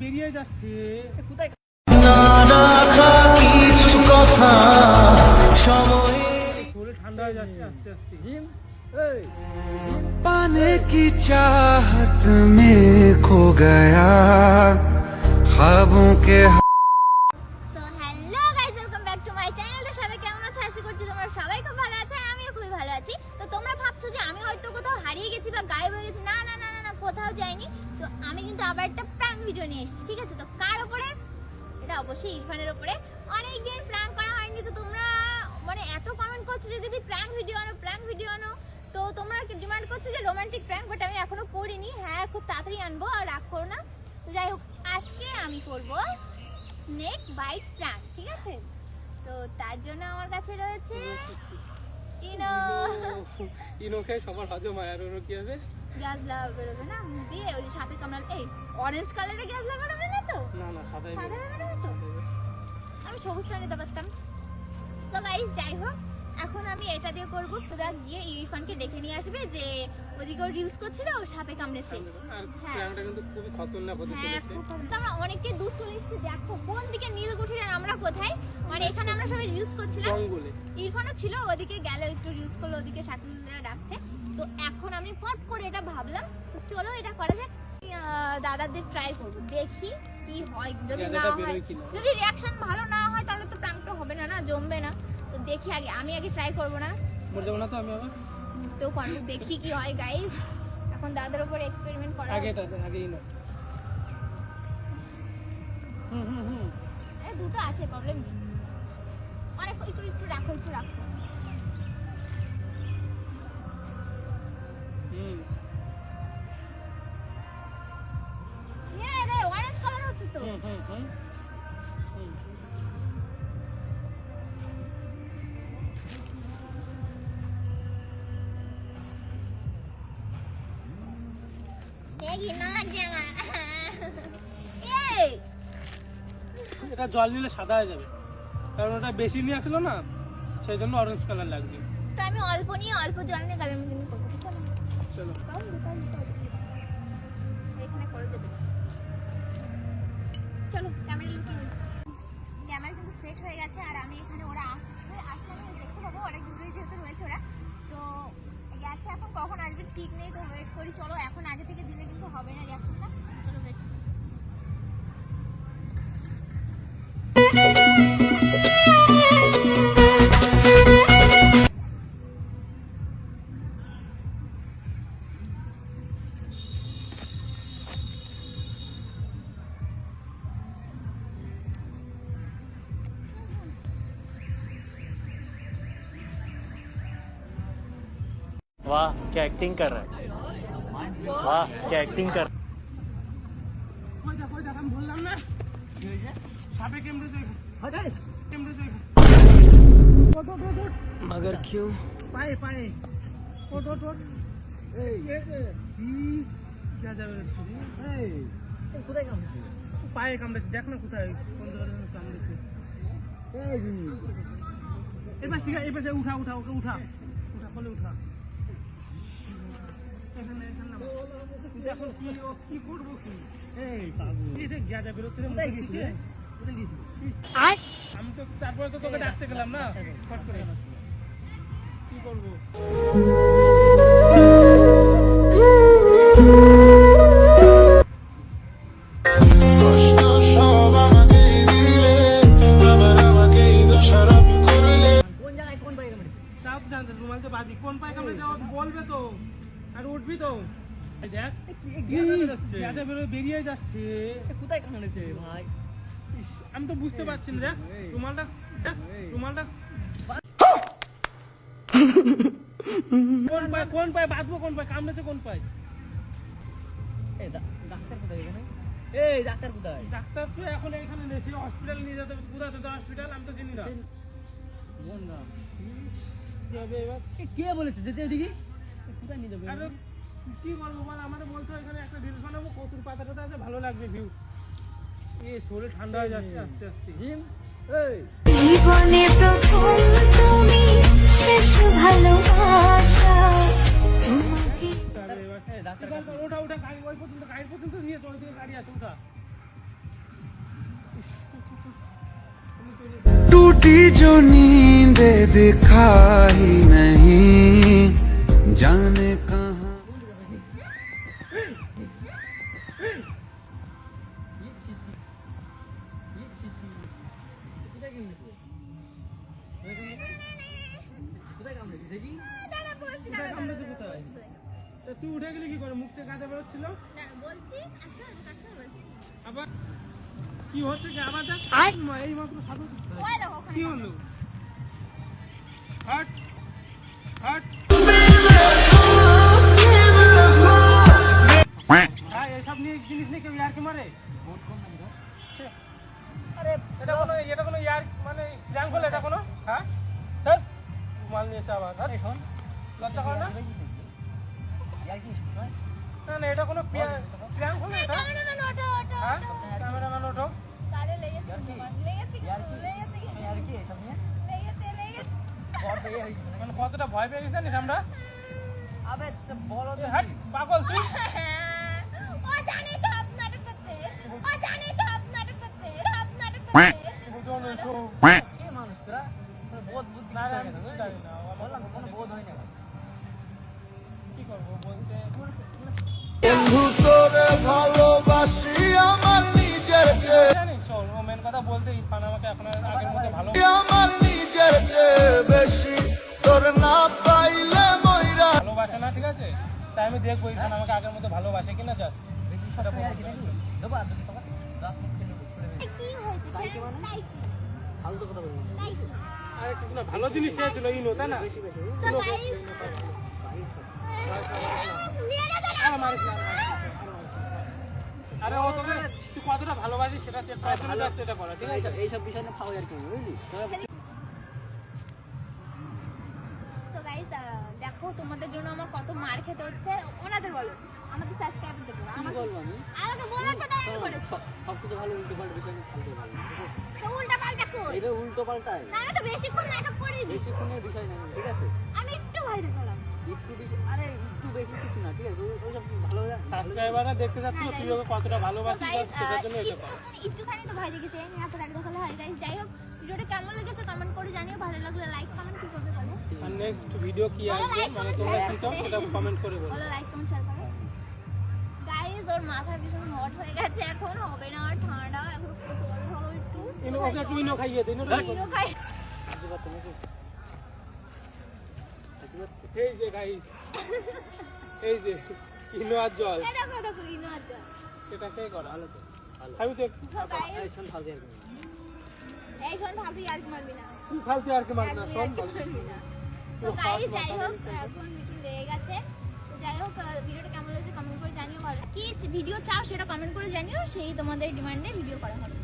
বেরিয়ে যাচ্ছে কোথায় শরীর ঠান্ডা হয়ে যাচ্ছে আস্তে আস্তে। पाने की चाहत में खो गया ख्वाबों के। So hello guys, welcome back to my channel. তো সবাই কেমন আছো? আশা করছি তোমরা সবাই খুব ভালো আছো আর আমিও খুবই ভালো আছি। তো তোমরা ভাবছো যে আমি হয়তো কোথাও হারিয়ে গেছি বা গায়েব হয়ে গেছি। না না না না না, কোথাও যাইনি। তো আমি কিন্তু আবার একটা প্র্যাঙ্ক ভিডিও নিয়ে এসেছি, ঠিক আছে? তো কার উপরে? এটা অবশ্যই ইরফানের উপরে। অনেকদিন প্র্যাঙ্ক করা হয়নি, তো তোমরা মানে এত কমেন্ট করছো যে দিদি প্র্যাঙ্ক ভিডিও আনো, প্র্যাঙ্ক ভিডিও আনো। তো তোমরা ডিমান্ড করছো যে রোমান্টিক প্র্যাঙ্ক, বাট আমি এখনো করিনি। হ্যাঁ, খুব তাড়াতাড়ি আনবো, আর রাগ করো না। তো যাই হোক, আজকে আমি করবো স্নেক বাইট প্র্যাঙ্ক, ঠিক আছে? তো তার জন্য আমার কাছে রয়েছে ইনো। ইনো খেয়ে সবার হজম হয়, আর ওর কি হবে? গ্যাস লাগা বেরোবে না মুখ দিয়ে, ওই যে সাপে কামড়ালে। এই অরেঞ্জ কালারের গ্যাস লাগা বেরোবে না তো? না না, সাদাই সাদা বেরোবে তো? আমি সবুজটা নিতে পারতাম। তো গাইস, যাই হোক, এখন আমি এটা দিয়ে করবো। তোরা গিয়ে ইরফানকে ডেকে নিয়ে আসবে যে ওদিকে রিলস করছিল, ও সাপে কামড়েছে। আর প্ল্যানটা কিন্তু খুবই খতরনাক হতে হ্যাঁ, চলেছে। খুব তো আমরা অনেকটাই দূর চলে এসেছি। দেখো কোন দিকে নীলকুঠির আর আমরা কোথায়। মানে এখানে আমরা সবাই রিলস করছিলাম, জঙ্গলে। ইরফানও ছিল, ওদিকে গেল একটু রিলস করলো, ওদিকে শাকুলরা ডাকছে। তো এখন আমি ফট করে এটা ভাবলাম, তো চলো এটা করা যাক। দাদাদের ট্রাই করবো, দেখি কি হয়। যদি না হয়, যদি রিয়াকশন ভালো না হয়, তাহলে তো প্র্যাঙ্কটা হবে না, না জমবে না। তো দেখি আগে, আমি আগে ট্রাই করবো না মরে যাবো না তো আমি আবার? তো করবো, দেখি কি হয় গাইস। এখন দাদার উপর এক্সপেরিমেন্ট করা আগেই না। দুটো আছে, প্রবলেম নেই। অনেক একটু একটু রাখো, একটু রাখো। রে অরেঞ্জ কালার হচ্ছে তো। ঘৃণা লাগছে আমার। এই এটা জল নিলে সাদা হয়ে যাবে, কারণ ওটা বেশি নিয়ে আসলো না, সেই জন্য অরেঞ্জ কালার লাগবে। তো আমি অল্প নিয়ে অল্প জল নিয়ে গালের মধ্যে নিয়ে করবো, ঠিক আছে? চলো এখানে করে দেবে। চলো ক্যামেরা লুকিয়ে নিই। ক্যামেরা কিন্তু সেট হয়ে গেছে, আর আমি এখানে, ওরা আসলে আমি দেখতে পাবো, অনেক দূরে যেহেতু রয়েছে ওরা। তো গেছে, এখন কখন আসবে ঠিক নেই, তো ওয়েট করি। চলো, এখন আগে থেকে দিলে কিন্তু হবে না রিয়াকশনটা। চলো ওয়েট। वाह क्या एक्टिंग कर रहा है, वाह क्या एक्टिंग कर। আমি বললাম না সাপে কেমড়েছে, কেমড়েছে। मगर क्यों? পায়ে পায়ে ওট ওট ওট। এই ইস যা যাবে এই কোথায় কামড়েছে? পায়ে কামড়েছে, দেখ না কোথায়, কোন ধরনের কামড়েছে। এবার ঠিক আছে, এবার উঠা উঠা, ওকে উঠা উঠা, কোলে উঠা। এখানে এখানে নামো। দেখো কি ও কি করবো কি। এই বাবু, এটা গ্যাজা বেরোচ্ছে রে। কোথায় গেছিস? কোথায় গেছিস? আমি তো তারপরে তো তোকে ডাকতে গেলাম না, ফট করে। কি করবো? কোন জায়গায় কোন পায়ে কামড়েছে? তাও তো জানতে, রুমাল তো বাজি, কোন পায়ে কামড়ে যাও বলবে তো, আর উঠবি তো। এই দেখ গ্যাজা বেরিয়ে যাচ্ছে। কোথায় কামড়েছে ভাই? ইস, আমি তো বুঝতে পারছি না। দেখ রুমালটা, দেখ রুমালটা কোন পায়ে বাঁধবো, কোন পায়ে কামড়েছে, কোন পায়ে? এই ডাক্তার কোথায় এখানে? এই ডাক্তার কোথায়? ডাক্তার তো এখন এখানে নেই, সে হসপিটাল নিয়ে যেতে হবে। কোথায় তো হসপিটাল, আমি তো চিনি না। কোন না? ইস, কি হবে এবার? কে বলেছে যেতে এদিকে? কোথায় নিয়ে যাবে? আরে কি বলবো বল, আমাদের বলছো এখানে একটা রিলস বানাবো, কচুর পাতা টাতা আছে, ভালো লাগবে ভিউ। এ শরীর ঠান্ডা হয়ে যাচ্ছে আস্তে আস্তে। জিম এই জীবনে প্রথম তুমি, শেষ ভালোবাসা তোমাকে। এবার ডাক্তার ওঠা ওঠা, গাড়ি ওই পর্যন্ত, গাড়ি পর্যন্ত নিয়ে চল, দিকে গাড়ি আছে, উঠা। टूटी जो नींद दिखा ही नहीं जाने कहाँ কোথায় কামড়েছে দেখি? দাঁড়া বলছি, কোথায় দাঁড়া, কামড়েছে দাঁড়া, কোথায়? বলছি। তা তুই উঠে গেলি কি করে? মুখ থেকে কাঁদা বেরোচ্ছিল। দাঁড়া, বলছি, আসো, বলছি। আবার কি হচ্ছে কি আবার দেখ? এই মাত্র সাধু ওই দেখো, ওখানে কি হলো? হাট হাট হ্যাঁ, এসব নিয়ে জিনিস নিয়ে কেউ ইয়ার্কি মারে? ছে, আরে এটা কোনো ইয়ার মানে প্র্যাঙ্ক হলো এটা কোনো? হ্যাঁ ধ্যাৎ, মাল নিয়েছে আবার ধ্যাৎ, শোন, লজ্জা করে না? ইয়ার কি শোন? না না, এটা কোনো প্র্যাঙ্ক হলো এটা? ক্যামেরাম্যান, ওঠো, ওঠো, হ্যাঁ ওঠো। ক্যামেরাম্যান ওঠো। গালে লেগেছে, লেগেছে ইয়ার কিন্তু, কি? লেগেছে কিন্তু, ইয়ার কি এসব নিয়ে? লেগেছে। বড় পেয়ে হয়েছে নাকি? মানে কতটা ভয় পেয়ে গেছি জানিস আমরা? আবে তো বলো তো হাট কি? পাগল তুই। ও জানে সব নাটক করছে, ও জানে সব নাটক করছে, সব নাটক করছে। বুঝো না তো। কে মানুষ তোরা? তোর বোধ বুদ্ধি না, কিছু না, হয় না, আমি বুঝলি? জানি না, আমার বললাম তো, কোনো বোধ হয় না। কি করবো বলছে। জানিস শোন, ও মেন কথা বলছে ইরফান আমাকে এখন আর আগের মতো ভালো ভালোবাসে না, ঠিক আছে? তাই আমি দেখবো ইরফান আমাকে আগের মতো ভালোবাসে কিনা। যা বেশি সব ইয়ার কি নাকি? দেবো আর তোমার রাত মুখ খেলে খুলে দেবে। কি হয়েছে? তাই কি মানে? তাই কি? ফালতু কথা বলবি না। তাই কি? আরে কিছু না, ভালো জিনিস নিয়েছিল ইনো, তাই না? বেশি বেশি So guys, নিয়ে যা দাঁড়া। আরে মারিস না, আরে মারিস না, আরে ও তোকে তুই কতটা ভালোবাসিস সেটা চেক করার জন্য যাচ্ছে এটা করা, ঠিক আছে? এইসব বিষয় নিয়ে খাওয়া আর কি বুঝলি? তোরা So guys, দেখো তোমাদের জন্য আমার কত মার খেতে হচ্ছে। ওনাদের বলো, আমাদের সাবস্ক্রাইবারদের বলো। কি আমাকে বলবো আমি? বলেছে তাই আমি করেছি। সবকিছু ভালো উল্টো পাল্টা বিষয় নিয়ে ফালতু বলবো। তো উল্টা পাল্টা কই? এটা উল্টো পাল্টায় না, আমি তো বেশিক্ষণ নাটক করিনি। বেশিক্ষণের বিষয় না, ঠিক আছে? আমি একটু ভয় দেখালাম। একটু বেশি, আরে একটু বেশি কিছু না, ঠিক আছে? ওইসব ভালো সাবস্ক্রাইবাররা দেখতে যাচ্ছ তুই ওকে কতটা ভালোবাসিস, গাইস, সেটার জন্য এটা কর। একটুখানি তো ভয় দেখেছি, আমি এত রাগ দেখালে হয় গাইস। যাই হোক, ভিডিওটা কেমন লেগেছে কমেন্ট করে জানিও। ভালো লাগলে লাইক কমেন্ট কি করবে বলো? আর নেক্সট ভিডিও কি আসবে মানে তোমরা কি চাও সেটা কমেন্ট করে বলো। বলো লাইক কমেন্ট শেয়ার করো। গাইস, ওর মাথা ভীষণ হট হয়ে গেছে, এখন হবে না আর ঠান্ডা, এখন একটু গরম হবে একটু। ইনো ওকে একটু ইনো খাইয়ে দিন। ইনো খাই। এই যে গাইস, এই যে ইনো আর জল, এই দেখো দেখো ইনো আছে। সেটা কে করে? আলো তো আমি তো একটু তো গাইস, শোন ফালতু আর কি। এই শোন ফালতু আর মারবি না। তুই ফালতু আর কি মারবি না, সব ভালো। তো গাইস, যাই হোক, এখন ভীষণ লেগে গেছে। তো যাই হোক, ভিডিওটা কেমন লেগেছে কমেন্ট করে জানিও। ভালো কি ভিডিও চাও সেটা কমেন্ট করে জানিও, সেই তোমাদের ডিমান্ডে ভিডিও করা হবে।